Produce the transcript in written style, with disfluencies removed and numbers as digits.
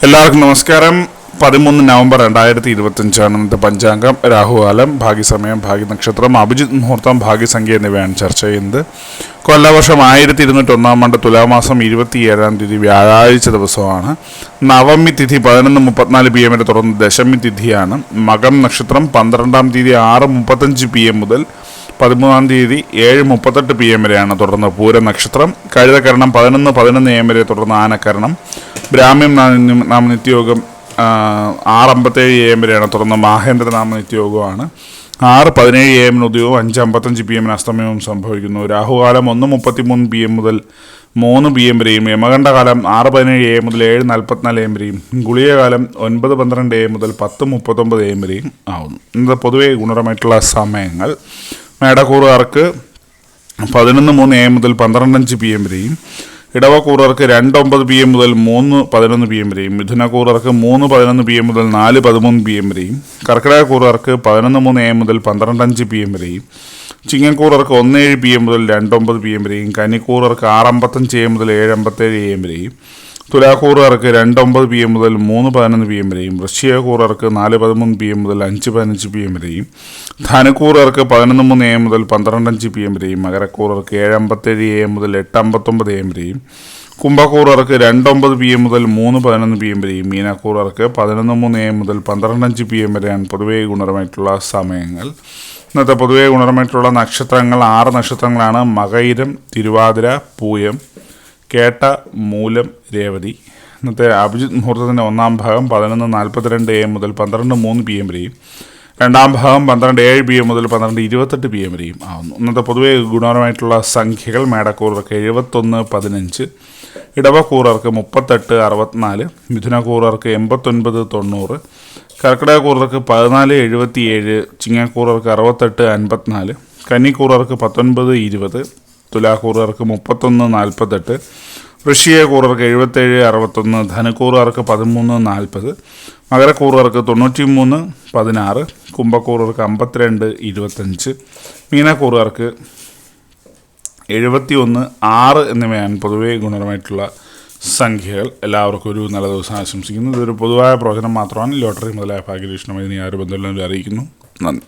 എല്ലാവർക്കും നമസ്കാരം. 13 നവംബർ 2025 ഇന്നത്തെ പഞ്ചാംഗം. രാഹുകാലം, ഭാഗ്യസമയം, ഭാഗ്യനക്ഷത്രം, അഭിജിത് മുഹൂർത്തം, ഭാഗ്യസംഖ്യ എന്നിവയാണ് ചർച്ച ചെയ്യുന്നത്. കൊല്ലവർഷം 1201 ആണ്ട് തുലാമാസം 27 തീയതി വ്യാഴാഴ്ച ദിവസമാണ്. നവമി തിഥി 11:34 PM വരെ തുടർന്ന് ദശമി തിഥിയാണ്. മകം നക്ഷത്രം 12 തീയതി 6:35 PM മുതൽ 13 തീയതി 7:38 PM വരെയാണ്. തുടർന്ന് പൂര നക്ഷത്രം. കഴുതകരണം 11:11 AM വരെ തുടർന്ന് ആനക്കരണം. ബ്രാഹ്മ്യം നാമ നിത്യയോഗം 6:57 AM വരെയാണ്. തുടർന്ന് മാഹേന്ദ്ര നാമ നിത്യയോഗമാണ്. 6:17 AM ഉദയവും 5:55 PM അസ്തമയവും സംഭവിക്കുന്നു. രാഹുകാലം 1:33 PM മുതൽ 3 PM വരെയും. യമകണ്ഠകാലം 6:17 AM മുതൽ 7:44 AM വരെയും. ഗുളികകാലം 9:12 AM മുതൽ 10:39 AM വരെയും ആവുന്നു. ഇന്നത്തെ പൊതുവെ ഗുണപരമായിട്ടുള്ള സമയങ്ങൾ: മേടക്കൂറുകാർക്ക് 11:03 AM മുതൽ 12:05 PM വരെയും. ഇടവക്കൂറുകാർക്ക് 2:09 PM മുതൽ 3:11 PM വരെയും. മിഥുനക്കൂറുകാർക്ക് 3:11 PM മുതൽ 4:13 PM വരെയും. കർക്കിടകക്കൂറുകാർക്ക് 11:03 AM മുതൽ 12:05 PM വരെയും. ചിങ്ങക്കൂറുകാർക്ക് 1:07 PM മുതൽ 2:09 PM വരെയും. കന്നിക്കൂറുകാർക്ക് 6:55 AM മുതൽ 7:57 AM വരെയും. തുലാക്കൂറുകാർക്ക് 2:09 PM മുതൽ 3:11 PM വരെയും. വൃശ്ചികക്കൂറുകാർക്ക് 4:13 PM മുതൽ 5:15 PM വരെയും. ധനുക്കൂറുകാർക്ക് 11:03 AM മുതൽ 12:05 PM വരെയും. മകരക്കൂറുകാർക്ക് 7:57 AM മുതൽ 8:59 AM വരെയും. കുംഭക്കൂറുകാർക്ക് 2:09 PM മുതൽ 3:11 PM വരെയും. മീനക്കൂറുകാർക്ക് 11:03 AM മുതൽ 12:05 PM വരെയാണ് പൊതുവേ ഗുണപരമായിട്ടുള്ള സമയങ്ങൾ. ഇന്നത്തെ പൊതുവേ ഗുണപരമായിട്ടുള്ള നക്ഷത്രങ്ങൾ 6 നക്ഷത്രങ്ങളാണ്: മകയിരം, തിരുവാതിര, പൂയം, കേട്ട, മൂലം, രേവതി. ഇന്നത്തെ അഭിജിത് മുഹൂർത്തത്തിൻ്റെ 1-ാം ഭാഗം 11:42 AM മുതൽ 12:03 PM വരെയും. 2-ാം ഭാഗം 12:07 PM മുതൽ 12:28 PM വരെയും ആവുന്നു. ഇന്നത്തെ പൊതുവെ ഗുണപരമായിട്ടുള്ള സംഖ്യകൾ: മേടക്കൂറുകാർക്ക് 71-15, ഇടവക്കൂറുകാർക്ക് 38-64, മിഥുനക്കൂറുകാർക്ക് 89-90, കർക്കിടകക്കൂറുകാർക്ക് 14-77, ചിങ്ങക്കൂറുകാർക്ക് 68-54, കന്നിക്കൂറുകാർക്ക് 19-20, തുലാക്കൂറുകാർക്ക് 31-48, വൃശ്ചികക്കൂറുകാർക്ക് 77-61, ധനുക്കൂറുകാർക്ക് 13-40, മകരക്കൂറുകാർക്ക് 93-16, കുംഭക്കൂറുകാർക്ക് 52-25, മീനക്കൂറുകാർക്ക് 71-6 എന്നിവയാണ് പൊതുവേ ഗുണപരമായിട്ടുള്ള സംഖ്യകൾ. എല്ലാവർക്കും ഒരു നല്ല ദിവസം ആശംസിക്കുന്നു. ഇതൊരു പൊതുവായ പ്രവചനം മാത്രമാണ്. ലോട്ടറി മുതലായ ഭാഗ്യലക്ഷണമായി ആര് ബന്ധമുള്ളവരെ അറിയിക്കുന്നു. നന്ദി.